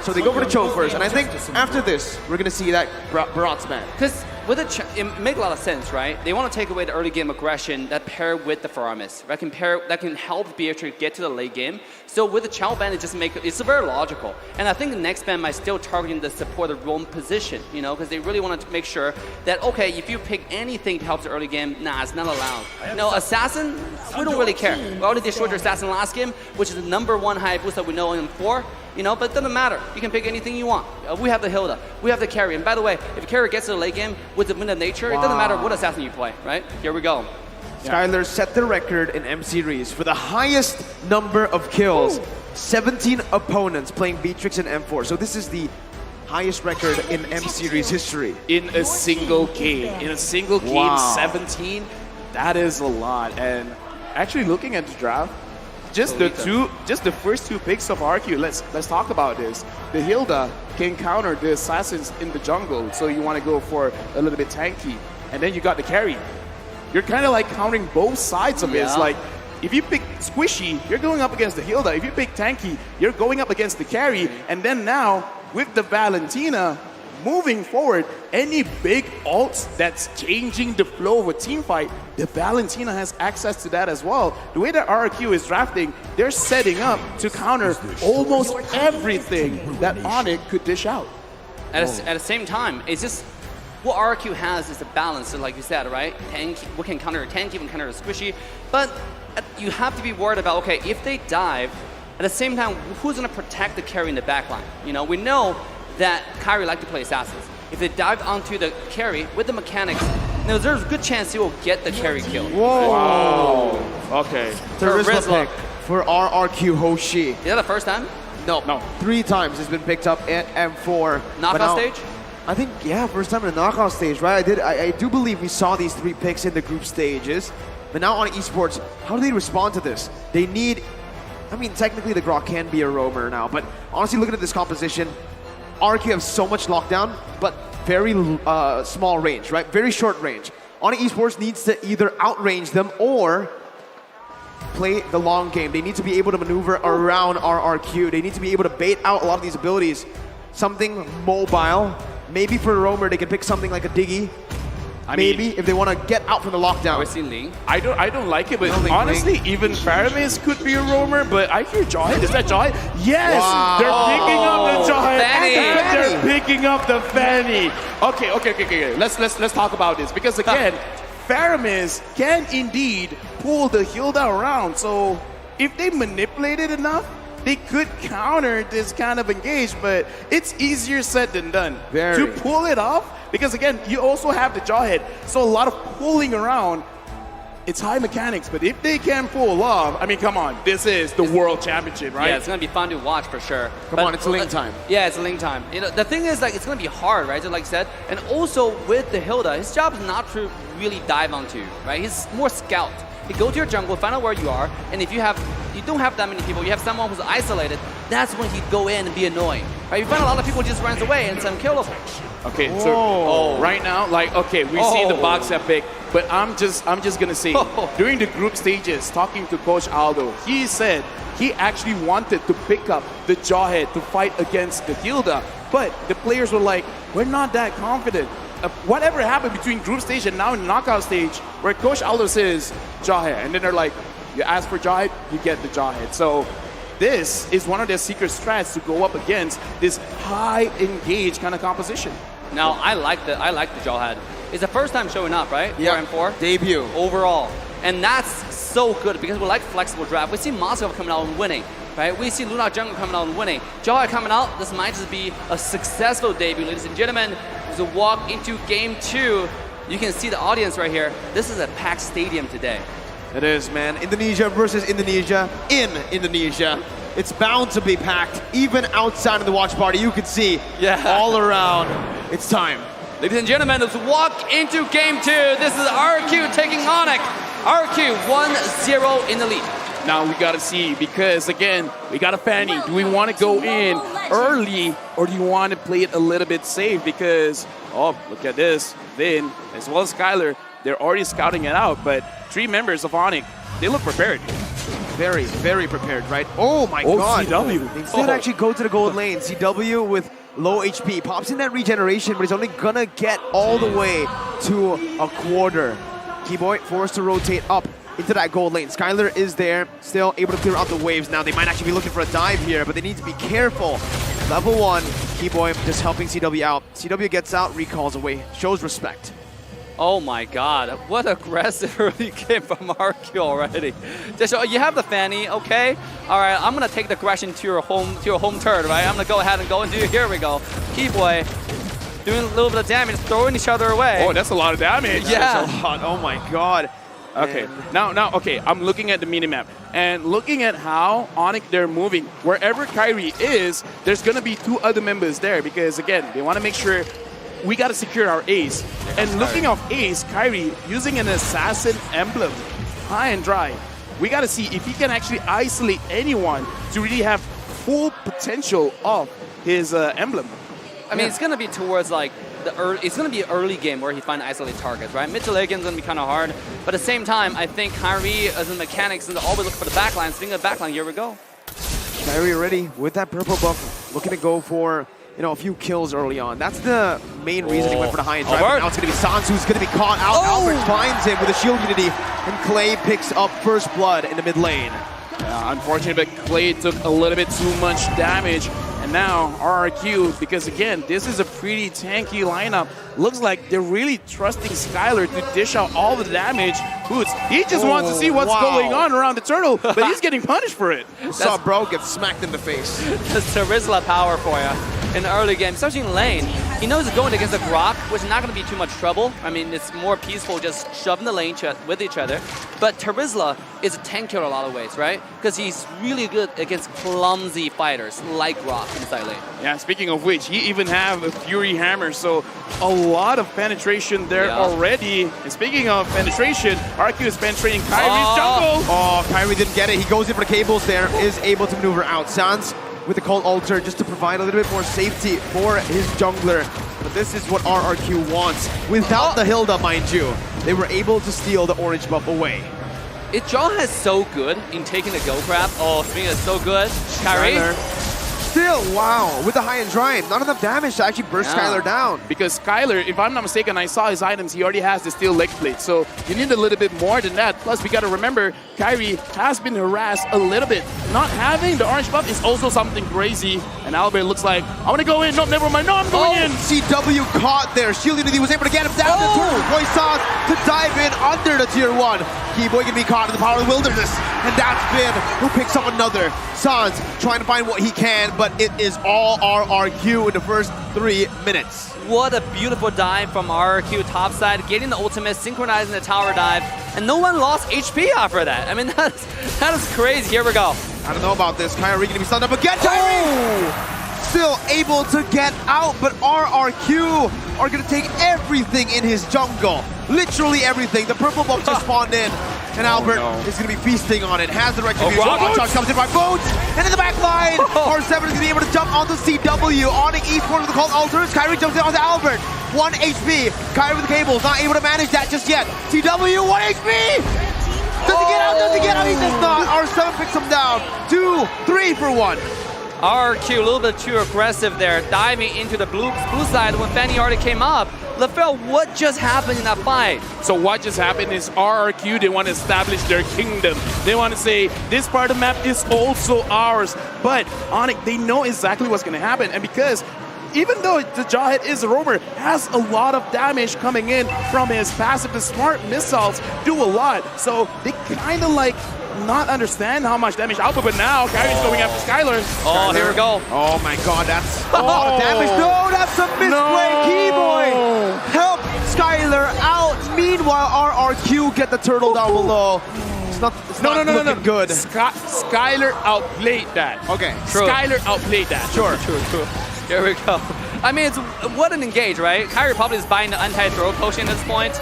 So they go for the choke first, and I think after this, we're gonna see that Barat's ban. Because with it makes a lot of sense, right? They want to take away the early game aggression that pair with the Faramis, right? That can help Beatrix get to the late game. So with the Chow ban, it's very logical. And I think the next ban might still targeting the support the roam position, you know, because they really want to make sure that, okay, if you pick anything to help the early game, nah, it's not allowed. No, Assassin, we don't really care. We already destroyed your Assassin last game, which is the #1 high boost that we know in 4. You know, but it doesn't matter. You can pick anything you want. We have the Hilda. We have the carry. And by the way, if carry gets to the late game with the Wind of Nature, it doesn't matter what assassin you play, right? Here we go. Skylar set the record in M Series for the highest number of kills. 17 opponents playing Beatrix in M4. So this is the highest record in M Series history. In a single game. In a single game, 17. That is a lot. And actually looking at the draft, just the first 2 picks of RRQ. Let's talk about this. The Hilda can counter the assassins in the jungle, so you want to go for a little bit tanky, and then you got the carry. You're kind of like countering both sides of it. It's like if you pick Squishy, you're going up against the Hilda. If you pick tanky, you're going up against the carry. And then now with the Valentina moving forward, any big ults that's changing the flow of a team fight, the Valentina has access to that as well. The way that RRQ is drafting, they're setting up to counter almost everything that Onic could dish out. At the same time, it's just what RRQ has is a balance, like you said, right? We can counter a tanky, we can counter a squishy, but you have to be worried about, okay, if they dive, at the same time, who's going to protect the carry in the backline? You know, we know that Kyrie like to play assassins. If they dive onto the carry with the mechanics, there's a good chance he will get the carry kill. Whoa! Wow. Okay. Charisma pick for RRQ Hoshi. Is that the first time? No. 3 times it's been picked up at M4. Knockout stage? I think, yeah, first time in the knockout stage, right? I do believe we saw these 3 picks in the group stages. But now on esports, how do they respond to this? They need, I mean, technically the Grok can be a roamer now, but honestly, looking at this composition, RRQ have so much lockdown, but very small range, right? Very short range. Onic Esports needs to either outrange them or play the long game. They need to be able to maneuver around RRQ. They need to be able to bait out a lot of these abilities. Something mobile. Maybe for a roamer, they can pick something like a Diggy. Maybe if they want to get out from the lockdown. We see Ling. I don't like it, but honestly, even Faramis could be a roamer. But I hear Jawhead. Is that Jawhead? Yes, they're picking up the Jawhead, and they're picking up the Fanny. Okay. Let's talk about this because again, Faramis can indeed pull the Hilda around. So if they manipulate it enough, they could counter this kind of engage, but it's easier said than done. To pull it off, because again, you also have the Jawhead, so a lot of pulling around. It's high mechanics, but if they can pull off, I mean, come on, this is the World Championship, right? Yeah, it's going to be fun to watch for sure. Come on, it's Ling time. Yeah, it's Ling time. You know, the thing is, like, it's going to be hard, right? So like I said, and also with the Hilda, his job is not to really dive onto, right? He's more scout. You go to your jungle, find out where you are, and if you don't have that many people, you have someone who's isolated, that's when he'd go in and be annoying. Right? You find a lot of people just runs away and it's unkillable. Okay, so right now, like, okay, we see the box epic, but I'm just gonna say, during the group stages, talking to Coach Aldo, he said he actually wanted to pick up the Jawhead to fight against the Hilda, but the players were like, we're not that confident. Whatever happened between group stage and now in knockout stage, where Coach Aldo says Jawhead, and then they're like, you ask for Jawhead, you get the Jawhead. So this is one of their secret strats to go up against this high engaged kind of composition. Now I like the Jawhead. It's the first time showing up, right? Yeah, 4 debut overall, and that's so good because we like flexible draft. We see Moscow coming out and winning. Right? We see Luna Jungle coming out and winning. Jawhead coming out, this might just be a successful debut, ladies and gentlemen. As we walk into game 2, you can see the audience right here. This is a packed stadium today. It is, man. Indonesia versus Indonesia in Indonesia. It's bound to be packed. Even outside of the watch party, you can see all around. It's time. Ladies and gentlemen, let's walk into game 2. This is RRQ taking Onic. RRQ 1-0 in the lead. Now we gotta see, because again, we got a Fanny. Do we want to go in early, or do you want to play it a little bit safe? Because, oh, look at this. Vin, as well as Skylar, they're already scouting it out, but 3 members of Onic, they look prepared. very, very prepared, right? Oh my god. CW. They instead actually go to the gold lane. CW with low HP. Pops in that regeneration, but he's only gonna get all the way to a quarter. Keyboy forced to rotate up into that gold lane. Skylar is there, still able to clear out the waves. Now they might actually be looking for a dive here, but they need to be careful. Level 1, Keyboy just helping CW out. CW gets out, recalls away, shows respect. Oh my god, what aggressive early game from RRQ already. Just, you have the Fanny, okay? Alright, I'm gonna take the aggression to your home turret, right? I'm gonna go ahead and go into here we go. Keyboy doing a little bit of damage, throwing each other away. Oh, that's a lot of damage. Yeah. That's a lot. Oh my god. Okay, And now, okay, I'm looking at the minimap and looking at how Onic they're moving. Wherever Kyrie is, there's gonna be 2 other members there because again, they want to make sure we got to secure our ace. And looking off ace, Kyrie using an assassin emblem, high and dry. We got to see if he can actually isolate anyone to really have full potential of his emblem. I mean, it's gonna be towards like it's gonna be an early game where he finds isolated targets, right? Mid to late game is gonna be kind of hard, but at the same time, I think Kyrie as in mechanics and always look for the backline. Speaking of backline, here we go. Kyrie already with that purple buff, looking to go for a few kills early on. That's the main reason he went for the high and drive. Now it's going to be Sans who's going to be caught out. Albert finds him with a shield unity, and Clay picks up first blood in the mid lane. Unfortunately, but Clay took a little bit too much damage. And now RRQ, because again, this is a pretty tanky lineup. Looks like they're really trusting Skylar to dish out all the damage. Boots, he just wants to see what's going on around the turtle, but he's getting punished for it. Saw bro get smacked in the face. That's Terizla power for you in the early game, especially in lane. He knows he's going against a Grok, which is not going to be too much trouble. I mean, it's more peaceful just shoving the lane with each other. But Terizla is a tanker in a lot of ways, right? Because he's really good against clumsy fighters like Grok inside lane. Yeah, speaking of which, he even have a Fury Hammer, so a lot of penetration there already. And speaking of penetration, RQ is penetrating Kyrie's jungle. Oh, Kyrie didn't get it. He goes in for the cables there, is able to maneuver out. Sans with the Cold Altar just to provide a little bit more safety for his jungler. But this is what RRQ wants. Without the Hilda, mind you, they were able to steal the orange buff away. Jaw is so good in taking the go grab. Oh, Swing is so good. Kyrie. Still, wow, with the high and drive, not enough damage to actually burst Skylar down. Because Skylar, if I'm not mistaken, I saw his items, he already has the steel leg plate. So you need a little bit more than that. Plus, we got to remember, Kyrie has been harassed a little bit. Not having the orange buff is also something crazy. And Albert looks like, I want to go in. No, never mind. No, I'm going in. CW caught there. Shield Unity was able to get him down. Boy Sans to dive in under the tier 1. Keyboy can be caught in the power of the wilderness. And that's Bin who picks up another. Sans trying to find what he can, but it is all RRQ in the first 3 minutes. What a beautiful dive from RRQ topside, getting the ultimate, synchronizing the tower dive, and no one lost HP after that. I mean, that is crazy. Here we go. I don't know about this. Kyrie gonna be stunned up again. Kyrie! Still able to get out, but RRQ are gonna take everything in his jungle. Literally everything. The purple buff just spawned in. And Albert is going to be feasting on it. Has the retribution. Charge comes in by Boots. And in the back line, R7 is going to be able to jump onto CW. Onic Esports with the Cold Altars. Kyrie jumps in onto Albert. 1 HP. Kyrie with the cables. Not able to manage that just yet. CW, 1 HP. Does he get out? Does he get out? He does not. R7 picks him down. 2, 3 for 1. RRQ a little bit too aggressive there, diving into the blue side when Fanny already came up. LaFell, what just happened in that fight? So what just happened is RRQ, they want to establish their kingdom. They want to say, this part of the map is also ours. But Onic, they know exactly what's going to happen. And because even though the Jawhead is a roamer, has a lot of damage coming in from his passive, the smart missiles do a lot. So they kind of like not understand how much damage output, but now Kyrie's going after Skylar. Oh, here we go. Oh my god, that's a lot of damage. No, that's a misplay. Keyboy help Skylar out. Meanwhile, RRQ get the turtle down below. It's not looking good. Skylar outplayed that. Okay, true. Skylar outplayed that. True. Here we go. I mean, what an engage, right? Kyrie probably is buying the anti-throw potion at this point.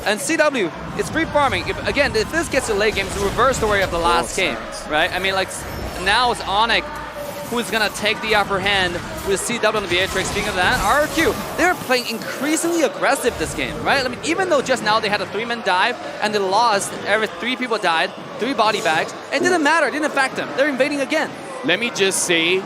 And CW, it's free farming. If this gets to late game, it's the reverse story of the last game, right? I mean, like, now it's Onic who's gonna take the upper hand with CW and Beatrix. Speaking of that, RRQ, they're playing increasingly aggressive this game, right? I mean, even though just now they had a 3-man dive and they lost, every 3 people died, 3 body bags, it didn't matter, it didn't affect them. They're invading again. Let me just say,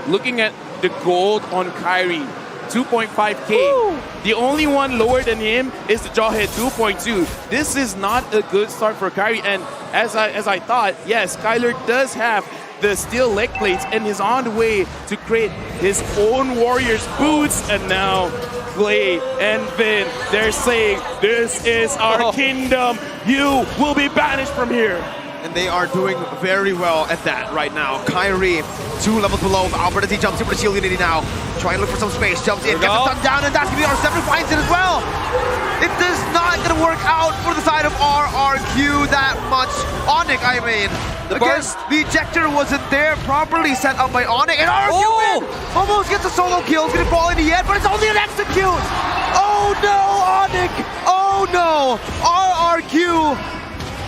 looking at the gold on Kyrie, 2.5K. Woo! The only one lower than him is the Jawhead, 2.2. This is not a good start for Kyrie. And as I thought, yes, Skylar does have the steel leg plates and is on the way to create his own Warriors boots. And now Clay and Vin, they're saying, this is our kingdom. You will be banished from here. And they are doing very well at that right now. Kyrie, 2 levels below. Albert as he jumps in with the shield unity now. Trying to look for some space. Jumps in, gets the stun down, and that's going to be R7 finds it as well. It is not going to work out for the side of RRQ that much. Onic, I mean. The Again, burst. the ejector wasn't there, properly set up by Onic, and RRQ win! Almost gets a solo kill. It's going to fall in the end, but it's only an execute. Oh no, Onic! Oh no! RRQ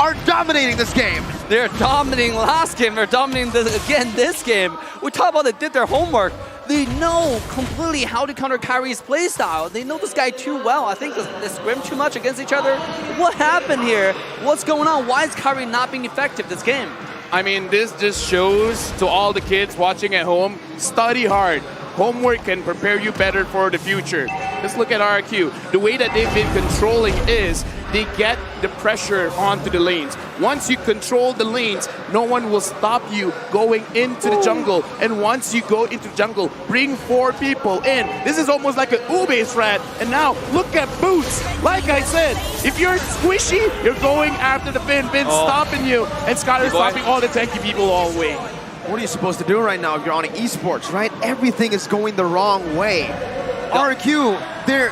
are dominating this game. They're dominating last game. They're dominating this game. We talk about they did their homework. They know completely how to counter Kyrie's playstyle. They know this guy too well. I think they scrim too much against each other. What happened here? What's going on? Why is Kyrie not being effective this game? I mean, this just shows to all the kids watching at home, study hard. Homework can prepare you better for the future. Let's look at RRQ. The way that they've been controlling is they get the pressure onto the lanes. Once you control the lanes, no one will stop you going into the jungle. And once you go into the jungle, bring 4 people in. This is almost like an Ube strat. And now, look at Boots. Like I said, if you're squishy, you're going after the Vin. Vin's stopping you. And Skylar's stopping all the tanky people all the way. What are you supposed to do right now if you're on esports, right? Everything is going the wrong way. RRQ, they're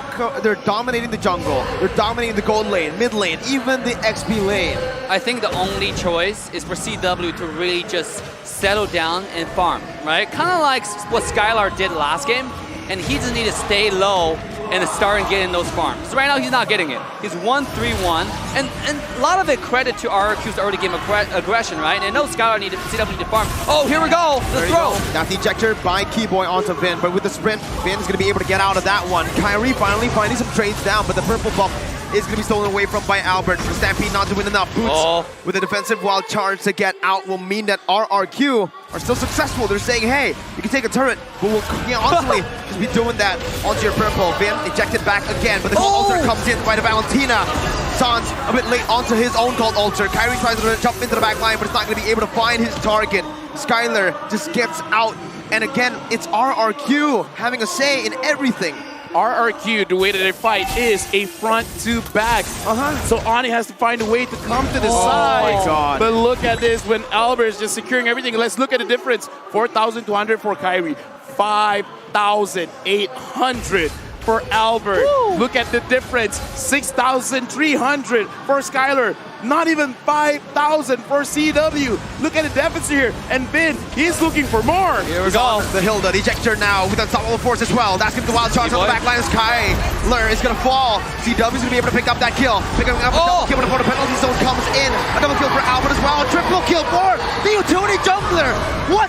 dominating the jungle. They're dominating the gold lane, mid lane, even the XP lane. I think the only choice is for CW to really just settle down and farm, right? Kind of like what Skylar did last game, and he just need to stay low and start getting those farms. So right now he's not getting it. He's 1-3-1, and a lot of it credit to RRQ's early game aggression, right? And no Skylar needed CW to farm. Oh, here we go, the throw. That's the ejector by Keyboy onto Vin, but with the sprint, Vin's gonna be able to get out of that one. Kyrie finally finding some trades down, but the purple buff is going to be stolen away from by Albert. For Stampede not doing enough. Boots with a defensive wild charge to get out will mean that RRQ are still successful. They're saying, hey, you can take a turret, but we'll honestly just be doing that onto your purple. Vin ejected back again, but the gold altar comes in by the Valentina. Sans a bit late onto his own gold altar. Kyrie tries to jump into the back line, but it's not going to be able to find his target. Skylar just gets out, and again, it's RRQ having a say in everything. RRQ, the way that they fight is a front to back. So Onic has to find a way to come to the side. Oh my God. But look at this when Albert is just securing everything. Let's look at the difference. 4,200 for Kyrie. 5,800 for Albert. Woo. Look at the difference. 6,300 for Skylar. Not even 5,000 for CW. Look at the deficit here. And Vin, he's looking for more. Here we go. The Hilda, the ejector now with unstoppable force as well. That's going to the wild charge on the back line. Skylar is going to fall. CW's going to be able to pick up that kill. Picking up a double kill before the penalty zone comes in. A double kill for Albert as well. A triple kill for the utility jungler. What?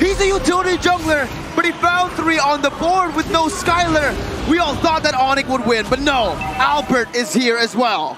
He's a utility jungler, but he found 3 on the board with no Skylar. We all thought that Onic would win, but no. Albert is here as well.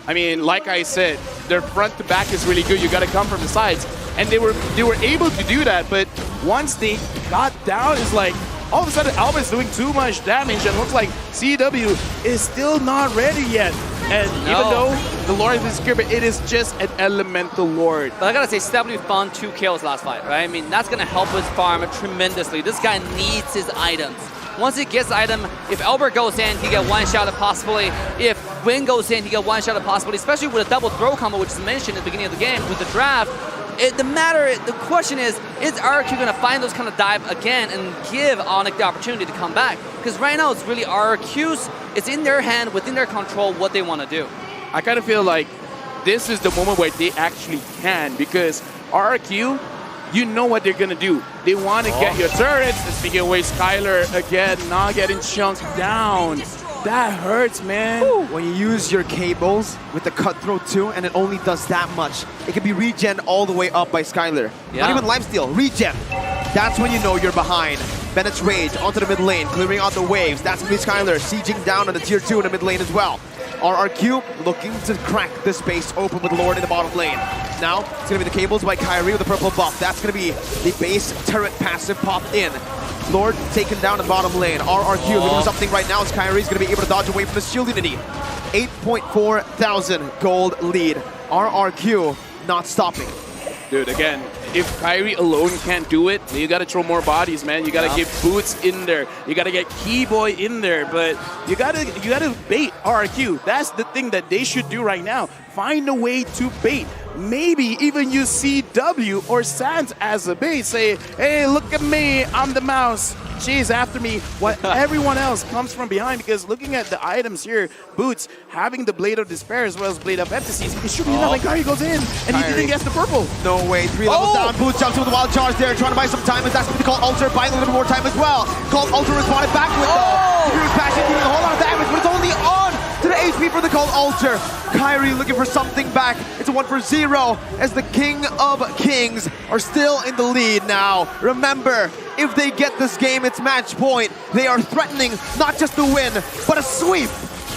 I mean, like I said, their front to back is really good. You got to come from the sides, and they were able to do that. But once they got down, it's like all of a sudden Albert's doing too much damage, and looks like CW is still not ready yet. And even though the Lord is secure, but it is just an elemental Lord. But I gotta say, CW found 2 kills last fight, right? I mean, that's gonna help his farm tremendously. This guy needs his items. Once he gets the item, if Albert goes in, he get 1 shot at possibly. If Win goes in, he get 1 shot at possibly, especially with a double throw combo, which is mentioned at the beginning of the game with the draft. The question is RRQ going to find those kind of dive again and give Onic the opportunity to come back? Because right now it's really RRQ's, it's in their hand, within their control, what they want to do. I kind of feel like this is the moment where they actually can, because RRQ, you know what they're going to do. They want to get your turrets. And speaking of ways, Skylar again not getting chunked down. That hurts, man. When you use your cables with the cutthroat too, and it only does that much, it can be regen all the way up by Skylar. Yeah. Not even lifesteal, regen. that's when you know you're behind. Bennett's Rage onto the mid lane, clearing out the waves. That's going to be Skylar sieging down on the tier 2 in the mid lane as well. RRQ looking to crack the space open with Lord in the bottom lane. Now, it's going to be the cables by Kyrie with the purple buff. That's going to be the base turret passive popped in. Lord taken down in the bottom lane. RRQ looking for something right now as Kyrie's going to be able to dodge away from the shield unity. 8.4 thousand gold lead. RRQ not stopping. Dude, again, if Kyrie alone can't do it, you gotta throw more bodies, man. You gotta get Boots in there. You gotta get Keyboy in there, but you gotta bait RRQ. That's the thing that they should do right now. Find a way to bait. Maybe even use CW or Sans as a bait. Say, hey, look at me, I'm the mouse. Chase after me. What everyone else comes from behind, because looking at the items here, Boots having the Blade of Despair as well as Blade of Epsies, it should be enough. And Kyrie goes in, and he didn't get the purple. No way, 3 levels down. Boots jumps with the wild charge there, trying to buy some time, as that's going to call Ultra, buying a little more time as well. Called Ultra responded back with though. He was passing, dealing a whole lot of damage, but it's only on to the HP for the Cold Ultra. Kyrie looking for something back. It's a 1-for-0 as the King of Kings are still in the lead now. Remember, if they get this game, it's match point. They are threatening not just the win, but a sweep.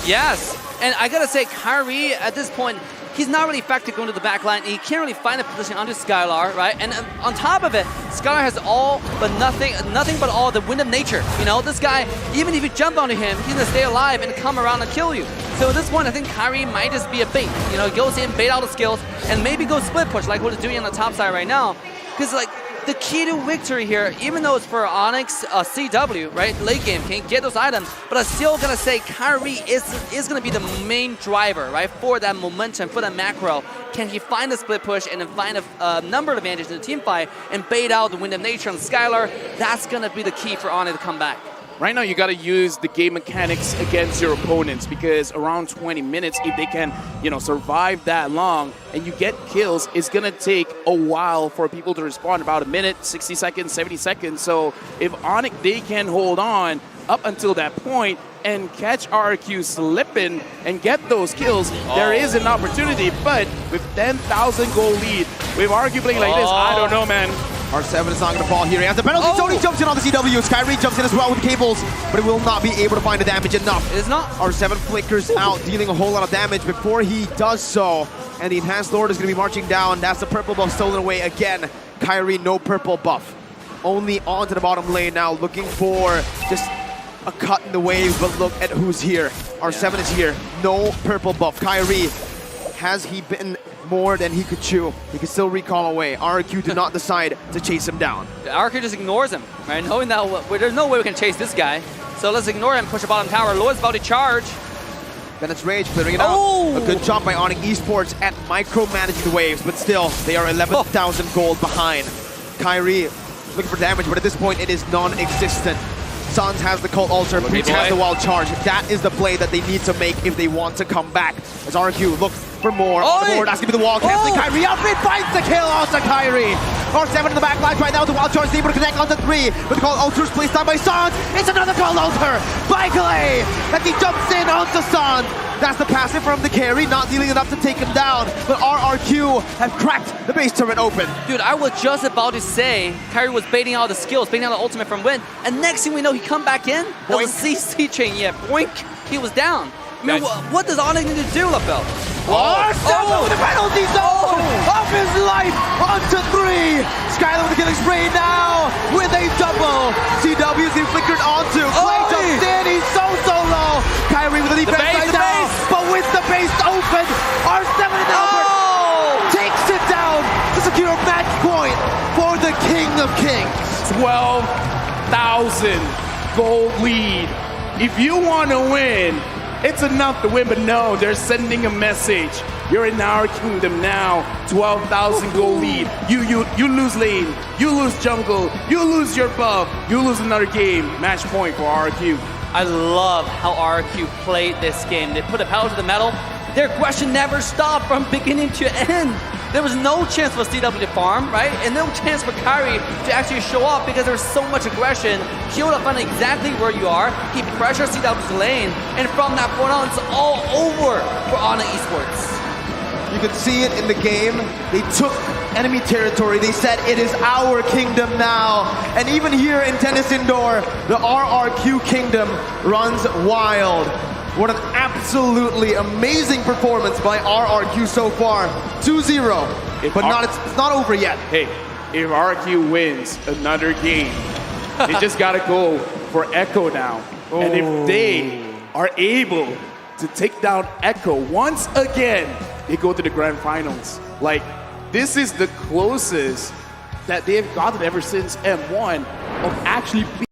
Yes, and I gotta say, Kyrie at this point, he's not really effective going to the back line. He can't really find a position onto Skylar, right? And on top of it, Skylar has all but nothing but all the wind of nature. You know, this guy, even if you jump onto him, he's gonna stay alive and come around and kill you. So at this point, I think Kyrie might just be a bait. You know, he goes in, bait out the skills, and maybe go split push like what he's doing on the top side right now. Because like, the key to victory here, even though it's for Onyx CW, right? Late game, can't get those items, but I'm still gonna say Kyrie is gonna be the main driver, right? For that momentum, for that macro. Can he find a split push and then find a number advantage in the team fight and bait out the Wind of Nature on Skylar? That's gonna be the key for Onyx to come back. Right now, you got to use the game mechanics against your opponents, because around 20 minutes, if they can, you know, survive that long and you get kills, it's going to take a while for people to respond, about a minute, 60 seconds, 70 seconds. So if Onic, they can hold on up until that point and catch RRQ slipping and get those kills, there is an opportunity. But with 10,000 goal lead, with RRQ playing like this, I don't know, man. R7 is not going to fall here. He has the penalty zone. He jumps in on the CW. Kyrie jumps in as well with cables, but he will not be able to find the damage enough. It is not. R7 flickers out, dealing a whole lot of damage before he does so. And the Enhanced Lord is going to be marching down. That's the purple buff stolen away again. Kyrie, no purple buff. Only onto the bottom lane now, looking for just a cut in the waves, but look at who's here. R7 is here. No purple buff. Kyrie, has he been more than he could chew? He can still recall away. RRQ did not decide to chase him down. RRQ just ignores him, right? Knowing that there's no way we can chase this guy. So let's ignore him, push the bottom tower. Lord's about to charge. Bennett's Rage clearing it out. A good job by Onic Esports at micromanaging the waves, but still, they are 11,000 gold behind. Kyrie looking for damage, but at this point, it is non-existent. Sans has the Cult Ultra, Breach has the Wild Charge. That is the play that they need to make if they want to come back. As RRQ looks for more on the board, that's gonna be the wall, canceling Kyrie out, mid finds the kill onto Kyrie. R7 in the back line right now, the Wild Charge is able to connect onto 3, but the Cult Ultra is placed down by Sans. It's another Cult Ultra by Clay, as he jumps in onto Sans. That's the passive from the carry, not dealing enough to take him down, but RRQ have cracked the base turret open. Dude, I was just about to say Kyrie was baiting out the skills, baiting out the ultimate from Wind, and next thing we know, he come back in. That was CC chain, yeah, boink, he was down. I mean, what does Onic need to do, LaFell? With the penalty zone of his life onto 3. Skylar with the killing spree now with a double. CW's been flickered onto. Clay jumps in, he's so low. Kyrie with the defense right now, but with the base open, R7 and Albert takes it down to secure match point for the King of Kings. 12,000 gold lead. If you want to win, it's enough to win, but no, they're sending a message. You're in our kingdom now. 12,000 gold lead. You lose lane, you lose jungle, you lose your buff, you lose another game. Match point for RRQ. I love how RRQ played this game. They put a pedal to the metal. Their aggression never stopped from beginning to end. There was no chance for CW to farm, right? And no chance for Kyrie to actually show up because there was so much aggression. He would have found exactly where you are. He pressured CW's lane. And from that point on, it's all over for Onic Esports. You can see it in the game. They took enemy territory. They said it is our kingdom now. And even here in Tennis Indoor, the RRQ kingdom runs wild. What an absolutely amazing performance by RRQ so far. 2-0, but it's not over yet. Hey, if RRQ wins another game, they just gotta go for Echo now. And if they are able to take down Echo once again, they go to the grand finals. Like, this is the closest that they've gotten ever since M1 of actually